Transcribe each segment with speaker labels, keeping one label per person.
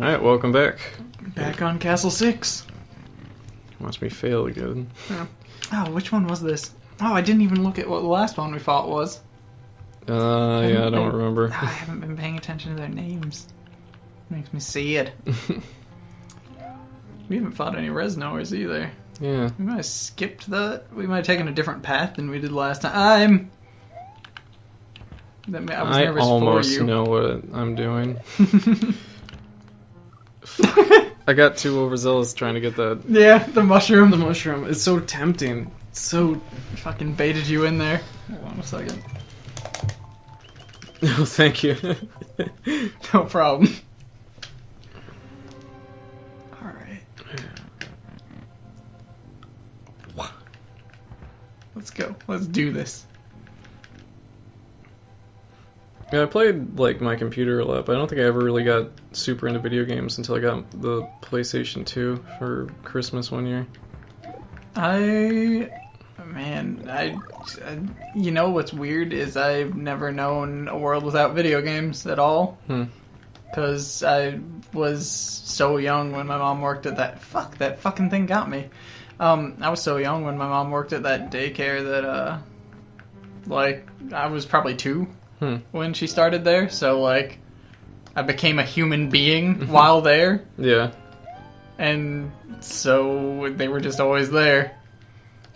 Speaker 1: Alright, welcome back.
Speaker 2: Back on Castle 6.
Speaker 1: Watch me fail again.
Speaker 2: Yeah. Oh, which one was this? Oh, I didn't even look at what the last one we fought was.
Speaker 1: Yeah, I don't remember.
Speaker 2: I haven't been paying attention to their names. Makes me sad. We haven't fought any Resnowers either.
Speaker 1: Yeah.
Speaker 2: We might have skipped that. We might have taken a different path than we did last time.
Speaker 1: I almost know what I'm doing. I got too overzealous trying to get that.
Speaker 2: Yeah, the mushroom.
Speaker 1: The mushroom. It's so tempting. It's so...
Speaker 2: Fucking baited you in there. Hold on a second.
Speaker 1: Oh, thank you.
Speaker 2: No problem. Alright. Let's go. Let's do this.
Speaker 1: Yeah, I played, like, my computer a lot, but I don't think I ever really got super into video games until I got the PlayStation 2 for Christmas one year.
Speaker 2: You know what's weird is I've never known a world without video games at all. Because I was so young when my mom worked at that... Fuck, that fucking thing got me. I was so young when my mom worked at that daycare that, I was probably 2 when she started there. So, like, I became a human being while there.
Speaker 1: Yeah.
Speaker 2: And so they were just always there.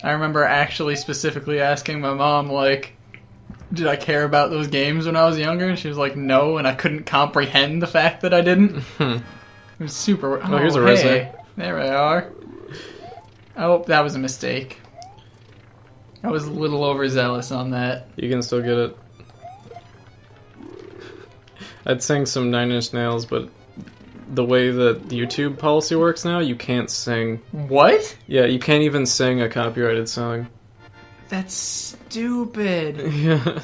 Speaker 2: I remember actually specifically asking my mom, like, did I care about those games when I was younger? And she was like, no, and I couldn't comprehend the fact that I didn't. It was super...
Speaker 1: Oh, here's a resume.
Speaker 2: There we are. Oh, that was a mistake. I was a little overzealous on that.
Speaker 1: You can still get it. I'd sing some Nine Inch Nails, but the way that YouTube policy works now, you can't sing.
Speaker 2: What?
Speaker 1: Yeah, you can't even sing a copyrighted song.
Speaker 2: That's stupid.
Speaker 1: Yeah.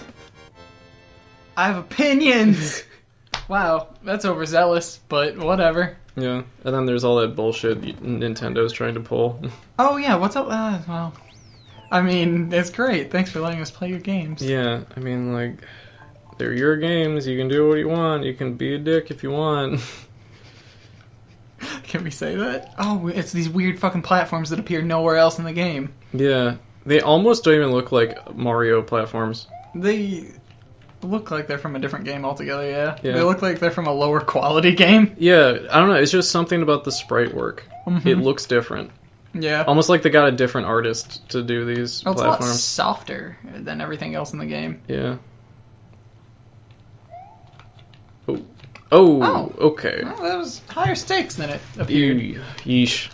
Speaker 2: I have opinions. Wow, that's overzealous, but whatever.
Speaker 1: Yeah, and then there's all that bullshit Nintendo's trying to pull.
Speaker 2: Oh yeah, what's up? Well, I mean, it's great. Thanks for letting us play your games.
Speaker 1: Yeah, I mean, like, they're your games. You can do what you want. You can be a dick if you want.
Speaker 2: Can we say that? Oh, it's these weird fucking platforms that appear nowhere else in the game.
Speaker 1: Yeah, they almost don't even look like Mario platforms.
Speaker 2: They look like they're from a different game altogether, yeah. They look like they're from a lower quality game.
Speaker 1: Yeah, I don't know. It's just something about the sprite work.
Speaker 2: Mm-hmm.
Speaker 1: It looks different.
Speaker 2: Yeah.
Speaker 1: Almost like they got a different artist to do these platforms.
Speaker 2: It's a lot softer than everything else in the game.
Speaker 1: Yeah. Oh, okay.
Speaker 2: Well, that was higher stakes than it appeared.
Speaker 1: Yeesh.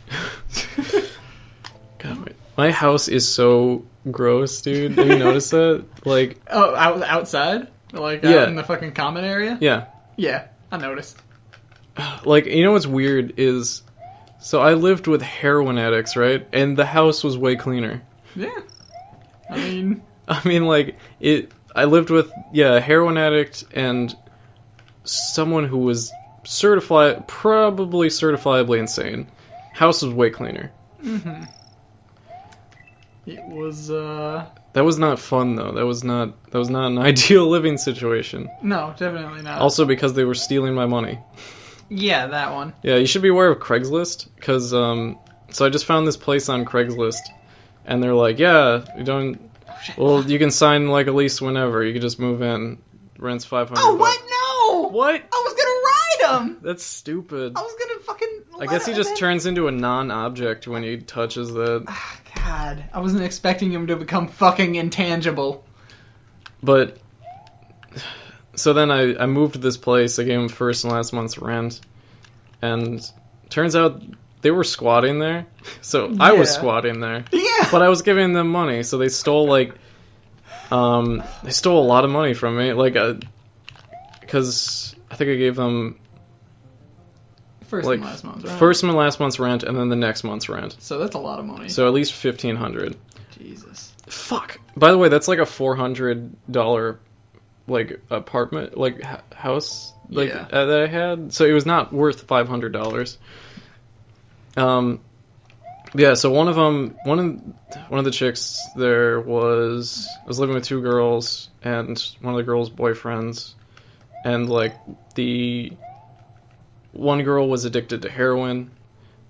Speaker 1: God, my house is so gross, dude. Have you noticed that? Like,
Speaker 2: outside? Like, out in the fucking common area?
Speaker 1: Yeah.
Speaker 2: Yeah, I noticed.
Speaker 1: Like, you know what's weird is... So I lived with heroin addicts, right? And the house was way cleaner.
Speaker 2: Yeah. I mean,
Speaker 1: like, I lived with, a heroin addict and someone who was probably certifiably insane. House was way cleaner.
Speaker 2: Mm-hmm. It was,
Speaker 1: That was not fun, though. That was not an ideal living situation.
Speaker 2: No, definitely not.
Speaker 1: Also because they were stealing my money.
Speaker 2: Yeah, that one.
Speaker 1: Yeah, you should be aware of Craigslist, because, so I just found this place on Craigslist, and they're like, yeah, you don't... Well, you can sign, like, a lease whenever. You can just move in. Rent's $500.
Speaker 2: Oh, what? No!
Speaker 1: What?
Speaker 2: I was gonna ride him!
Speaker 1: That's stupid.
Speaker 2: I was gonna fucking...
Speaker 1: I guess he just turns into a non-object when he touches that.
Speaker 2: God, I wasn't expecting him to become fucking intangible.
Speaker 1: But... So then I moved to this place, I gave him first and last month's rent, and turns out they were squatting there. So I was squatting there.
Speaker 2: Yeah!
Speaker 1: But I was giving them money, so they stole, like... they stole a lot of money from me, like, because I think I gave them...
Speaker 2: First and last month's rent.
Speaker 1: First and last month's rent, and then the next month's rent.
Speaker 2: So that's a lot of money.
Speaker 1: So at least $1,500.
Speaker 2: Jesus.
Speaker 1: Fuck! By the way, that's like a $400... like apartment, like house, like that I had. So it was not worth $500. Yeah. So one of the chicks there I was living with 2 girls and one of the girls' boyfriends, and like one girl was addicted to heroin.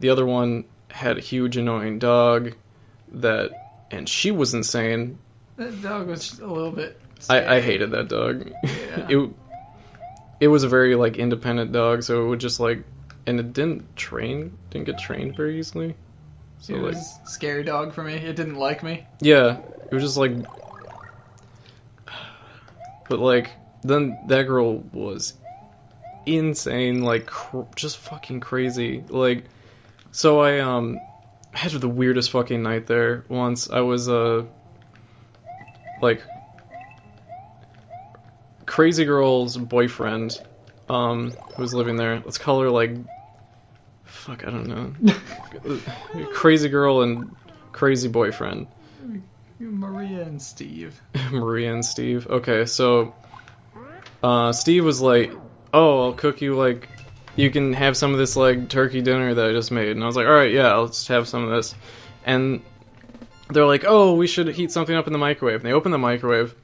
Speaker 1: The other one had a huge annoying dog and she was insane.
Speaker 2: That dog was a little bit
Speaker 1: I hated that dog.
Speaker 2: Yeah.
Speaker 1: It was a very, like, independent dog, so it would just, like, and it didn't get trained very easily. So,
Speaker 2: It
Speaker 1: like,
Speaker 2: was a scary dog for me. It didn't like me.
Speaker 1: yeah, it was just, like, but, like, then that girl was insane, like, just fucking crazy. Like, so I had the weirdest fucking night there once. I was, like, crazy girl's boyfriend, who was living there. Let's call her, like, fuck, I don't know. Crazy girl and crazy boyfriend.
Speaker 2: Maria and Steve.
Speaker 1: Maria and Steve. Okay, so Steve was like, oh, I'll cook you, like, you can have some of this, like, turkey dinner that I just made. And I was like, alright, yeah, let's have some of this. And they're like, oh, we should heat something up in the microwave. And they open the microwave.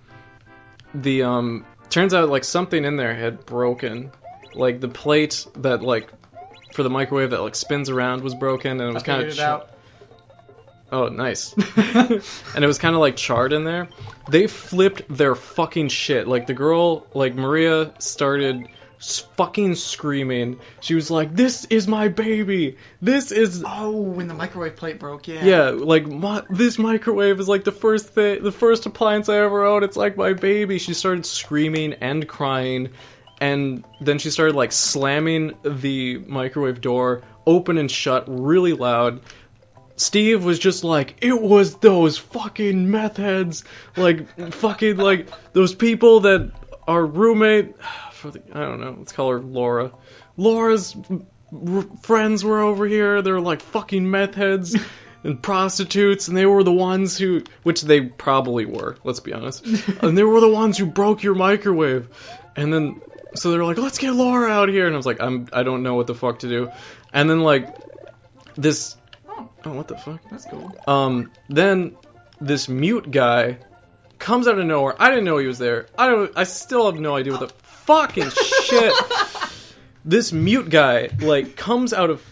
Speaker 1: The, turns out, like, something in there had broken. Like, the plate that, like, for the microwave that, like, spins around was broken, and it was kind of...
Speaker 2: out.
Speaker 1: Oh, nice. And it was kind of, like, charred in there. They flipped their fucking shit. Like, the girl, like, Maria started fucking screaming. She was like, this is my baby! This is...
Speaker 2: Oh, when the microwave plate broke, yeah.
Speaker 1: Yeah, like, this microwave is, like, the first appliance I ever owned. It's like my baby. She started screaming and crying, and then she started, like, slamming the microwave door open and shut really loud. Steve was just like, it was those fucking meth heads, like, fucking, like, those people that our roommate... I don't know, let's call her Laura. Laura's friends were over here, they were like fucking meth heads and prostitutes, and they were the ones who, which they probably were, let's be honest, and they were the ones who broke your microwave. And then, so they're like, let's get Laura out here, and I was like, I don't know what the fuck to do. And then, like, this, oh, what the fuck?
Speaker 2: That's cool.
Speaker 1: Then this mute guy comes out of nowhere. I didn't know he was there. I still have no idea what the fucking shit. This mute guy, like, comes out of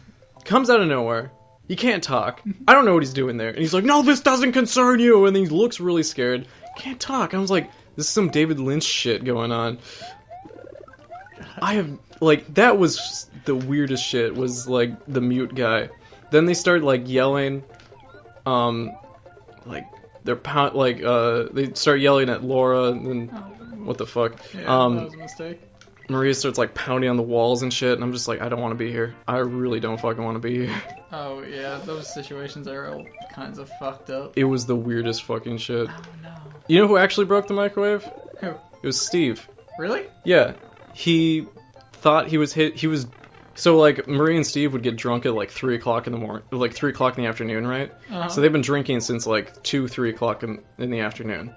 Speaker 1: nowhere. He can't talk. I don't know what he's doing there. And he's like, no, this doesn't concern you. And then he looks really scared. Can't talk. I was like, this is some David Lynch shit going on. I have, like, that was the weirdest shit, was, like, the mute guy. Then they start, like, yelling, like, they start yelling at Laura, and then, what the fuck?
Speaker 2: Yeah, that was a mistake.
Speaker 1: Maria starts, like, pounding on the walls and shit, and I'm just like, I don't want to be here. I really don't fucking want to be here.
Speaker 2: Oh, yeah, those situations are all kinds of fucked up.
Speaker 1: It was the weirdest fucking shit.
Speaker 2: Oh, no.
Speaker 1: You know who actually broke the microwave?
Speaker 2: Who?
Speaker 1: It was Steve.
Speaker 2: Really?
Speaker 1: Yeah. He thought he was so, like, Marie and Steve would get drunk at, like, 3 o'clock in the morning, like, 3 o'clock in the afternoon, right?
Speaker 2: Uh-huh.
Speaker 1: So they've been drinking since, like, 2, 3 o'clock in the afternoon.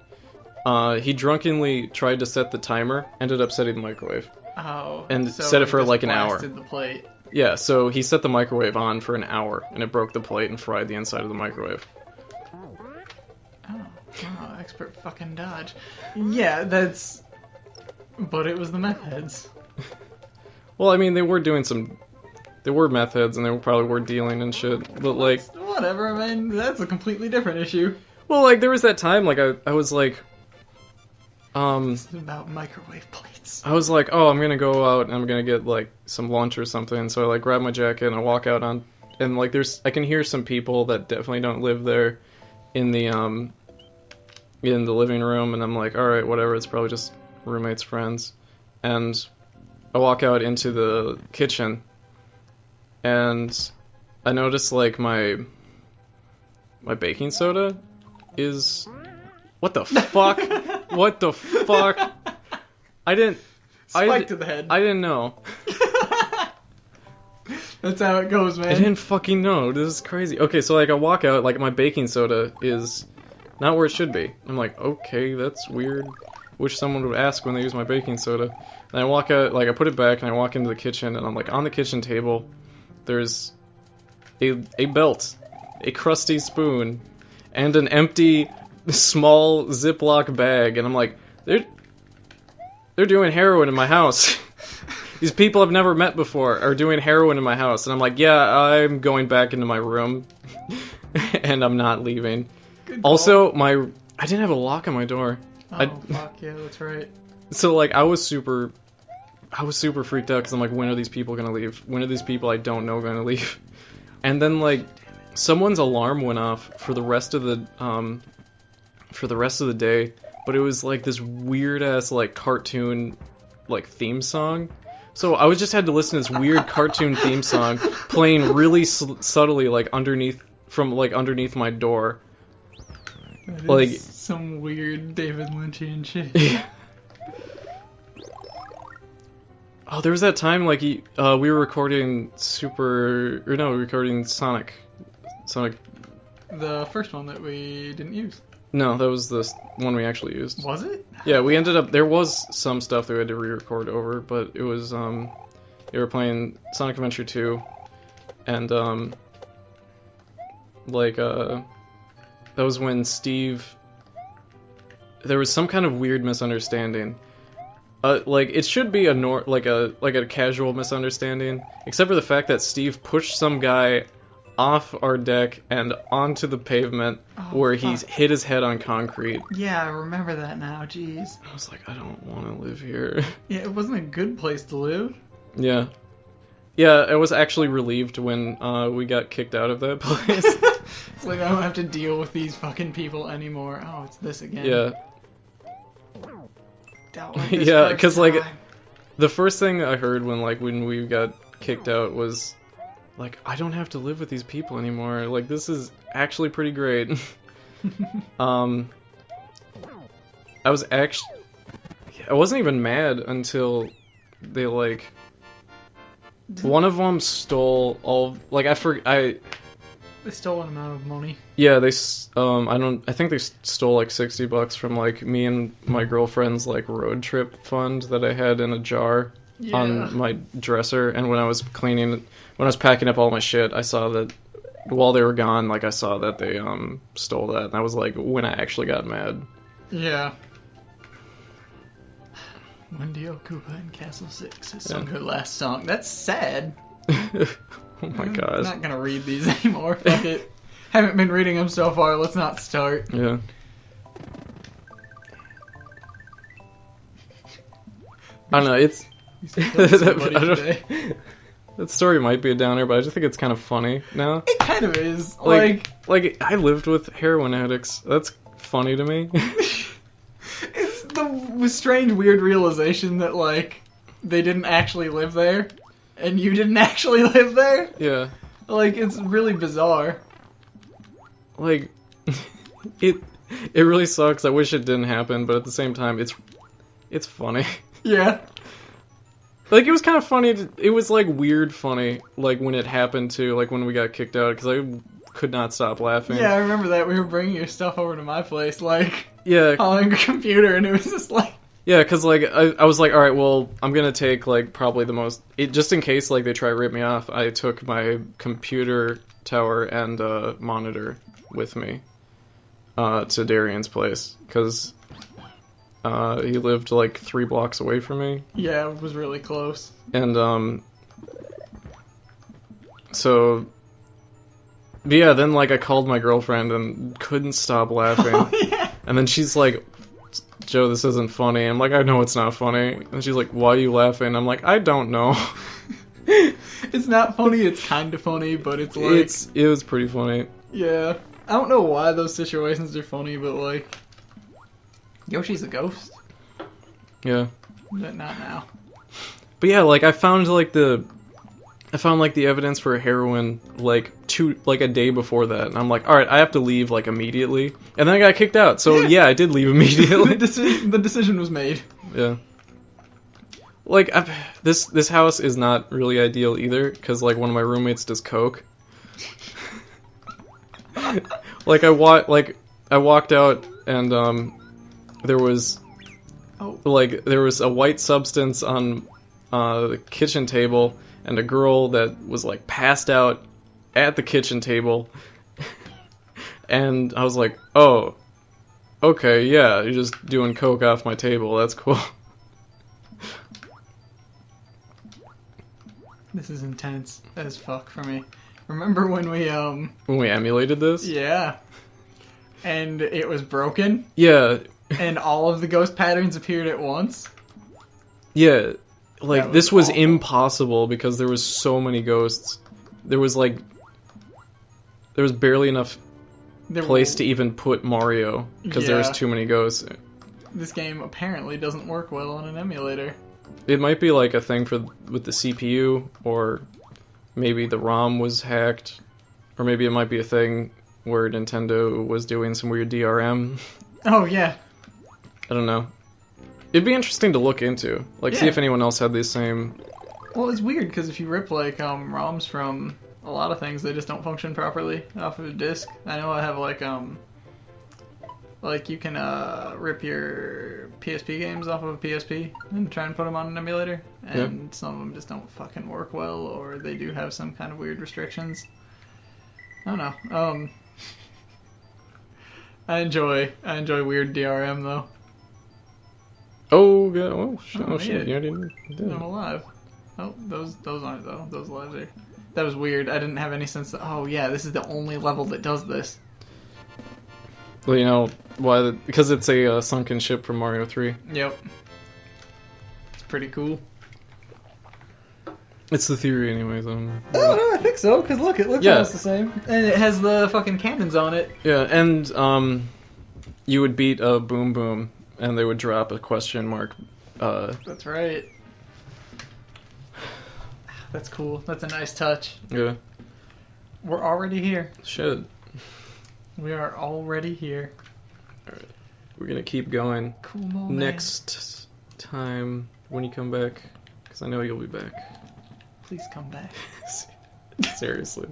Speaker 1: He drunkenly tried to set the timer, ended up setting the microwave.
Speaker 2: Oh.
Speaker 1: And
Speaker 2: so
Speaker 1: set it
Speaker 2: he
Speaker 1: for,
Speaker 2: just
Speaker 1: like, an hour.
Speaker 2: blasted the plate.
Speaker 1: Yeah, so he set the microwave on for an hour, and it broke the plate and fried the inside of the microwave.
Speaker 2: Oh, expert fucking dodge. Yeah, that's... But it was the meth heads.
Speaker 1: Well, I mean, they were meth heads, and they probably were dealing and shit, but, like...
Speaker 2: Whatever, I mean, that's a completely different issue.
Speaker 1: Well, like, there was that time, like, I was like...
Speaker 2: This is about microwave plates.
Speaker 1: I was like, oh, I'm gonna go out, and I'm gonna get, like, some lunch or something, so I, like, grab my jacket, and I walk out on... And, like, I can hear some people that definitely don't live there in the living room, and I'm like, alright, whatever, it's probably just roommates, friends. And I walk out into the kitchen, and I notice, like, my baking soda is... What the fuck? What the fuck?
Speaker 2: Spike to the head.
Speaker 1: I didn't know.
Speaker 2: That's how it goes, man.
Speaker 1: I didn't fucking know. This is crazy. Okay, so, like, I walk out, like, my baking soda is not where it should be. I'm like, okay, that's weird. Wish someone would ask when they use my baking soda. And I walk out, like, I put it back, and I walk into the kitchen, and I'm like, on the kitchen table, there's a belt, a crusty spoon, and an empty, small Ziploc bag, and I'm like, they're doing heroin in my house. these people I've never met before are doing heroin in my house, and I'm like, yeah, I'm going back into my room, and I'm not leaving.
Speaker 2: Good call.
Speaker 1: Also, I didn't have a lock on my door.
Speaker 2: Oh, fuck, yeah, that's right.
Speaker 1: So, like, I was super freaked out, because I'm like, when are these people gonna leave? When are these people I don't know gonna leave? And then, like, someone's alarm went off for the rest of the day, but it was, like, this weird-ass, like, cartoon, like, theme song. So I just had to listen to this weird cartoon theme song playing really subtly, like, underneath my door.
Speaker 2: That
Speaker 1: like
Speaker 2: is some weird David Lynchian shit.
Speaker 1: Yeah. Oh, there was that time, like, we were recording recording Sonic.
Speaker 2: The first one that we didn't use.
Speaker 1: No, that was the one we actually used.
Speaker 2: Was it?
Speaker 1: Yeah, we ended up, there was some stuff that we had to re-record over, but it was, they were playing Sonic Adventure 2, and, that was when Steve, there was some kind of weird misunderstanding. Like, it should be a casual misunderstanding, except for the fact that Steve pushed some guy off our deck and onto the pavement where he's hit his head on concrete.
Speaker 2: Yeah, I remember that now, jeez.
Speaker 1: I was like, I don't want to live here.
Speaker 2: Yeah, it wasn't a good place to live.
Speaker 1: Yeah. Yeah, I was actually relieved when we got kicked out of that place.
Speaker 2: It's like, I don't have to deal with these fucking people anymore. Oh, it's this again.
Speaker 1: Yeah.
Speaker 2: Yeah,
Speaker 1: because, like, the first thing I heard when we got kicked out was, like, I don't have to live with these people anymore. Like, this is actually pretty great. I wasn't even mad until they, like, one of them stole all, like,
Speaker 2: They stole an amount of money.
Speaker 1: Yeah, I think they stole like $60 from, like, me and my girlfriend's, like, road trip fund that I had in a jar on my dresser, and when I was packing up all my shit, I saw that while they were gone, like, I saw that they stole that, and that was, like, when I actually got mad.
Speaker 2: Yeah. Wendy Okupa in Castle 6 has sung her last song. That's sad.
Speaker 1: Oh my gosh.
Speaker 2: I'm not gonna read these anymore. Fuck it. Haven't been reading them so far. Let's not start.
Speaker 1: Yeah. I don't know, it's... That story might be a downer, but I just think it's kind of funny now.
Speaker 2: It kind of is.
Speaker 1: Like, I lived with heroin addicts. That's funny to me.
Speaker 2: It's the strange, weird realization that, like, they didn't actually live there, and you didn't actually live there.
Speaker 1: Yeah.
Speaker 2: Like, it's really bizarre.
Speaker 1: Like, it really sucks. I wish it didn't happen, but at the same time, it's funny.
Speaker 2: Yeah.
Speaker 1: Like, it was kind of funny. It was, like, weird funny, like, when it happened, too, like, when we got kicked out, because I could not stop laughing.
Speaker 2: Yeah, I remember that. We were bringing your stuff over to my place, like,
Speaker 1: yeah,
Speaker 2: on your computer, and it was just like...
Speaker 1: Yeah, because, like, I was like, alright, well, I'm gonna take, like, probably the most... just in case, like, they try to rip me off, I took my computer tower and monitor with me to Darian's place, because he lived, like, 3 blocks away from me.
Speaker 2: Yeah, it was really close.
Speaker 1: And, so... Yeah, then, like, I called my girlfriend and couldn't stop laughing.
Speaker 2: Oh, yeah.
Speaker 1: And then she's like... Joe, this isn't funny. I'm like, I know it's not funny. And she's like, why are you laughing? I'm like, I don't know.
Speaker 2: It's not funny, it's kind of funny, but it's like...
Speaker 1: It was pretty funny.
Speaker 2: Yeah. I don't know why those situations are funny, but, like... Yoshi's a ghost.
Speaker 1: Yeah.
Speaker 2: But not now.
Speaker 1: But yeah, like, I found the evidence for heroin, like, a day before that. And I'm like, alright, I have to leave, like, immediately. And then I got kicked out. So, yeah, I did leave immediately.
Speaker 2: The decision was made.
Speaker 1: Yeah. Like, this house is not really ideal either, because, like, one of my roommates does coke. Like, I walked out, and, there was a white substance on, the kitchen table, and a girl that was, like, passed out at the kitchen table. And I was like, oh, okay, yeah, you're just doing coke off my table, that's cool.
Speaker 2: This is intense as fuck for me. Remember when we
Speaker 1: emulated this?
Speaker 2: Yeah. And it was broken?
Speaker 1: Yeah.
Speaker 2: And all of the ghost patterns appeared at once?
Speaker 1: Yeah. Like, this was
Speaker 2: awful.
Speaker 1: impossible because there was so many ghosts. There was barely enough place to even put Mario because there was too many ghosts.
Speaker 2: This game apparently doesn't work well on an emulator.
Speaker 1: It might be like a thing with the CPU, or maybe the ROM was hacked, or maybe it might be a thing where Nintendo was doing some weird DRM.
Speaker 2: Oh, yeah.
Speaker 1: I don't know. It'd be interesting to look into. Like, see if anyone else had the same...
Speaker 2: Well, it's weird, because if you rip, like, ROMs from a lot of things, they just don't function properly off of a disc. I know I have, like, you can, rip your PSP games off of a PSP and try and put them on an emulator, and some of them just don't fucking work well, or they do have some kind of weird restrictions. I don't know. I enjoy weird DRM, though.
Speaker 1: Oh, God. Oh, shit.
Speaker 2: Yeah.
Speaker 1: You already did.
Speaker 2: I'm alive. Oh, those aren't, though. Those lives are... That was weird. I didn't have any sense that, oh, yeah, this is the only level that does this.
Speaker 1: Well, you know, why? Because it's a sunken ship from Mario 3.
Speaker 2: Yep. It's pretty cool.
Speaker 1: It's the theory anyways.
Speaker 2: Oh, no, I think so, because look, it looks almost the same. And it has the fucking cannons on it.
Speaker 1: Yeah, and you would beat a Boom Boom, and they would drop a question mark.
Speaker 2: That's right. That's cool. That's a nice touch.
Speaker 1: Yeah.
Speaker 2: We're already here.
Speaker 1: Shit.
Speaker 2: We are already here.
Speaker 1: Alright. We're gonna keep going.
Speaker 2: Cool moment.
Speaker 1: Next time when you come back, because I know you'll be back.
Speaker 2: Please come back.
Speaker 1: Seriously.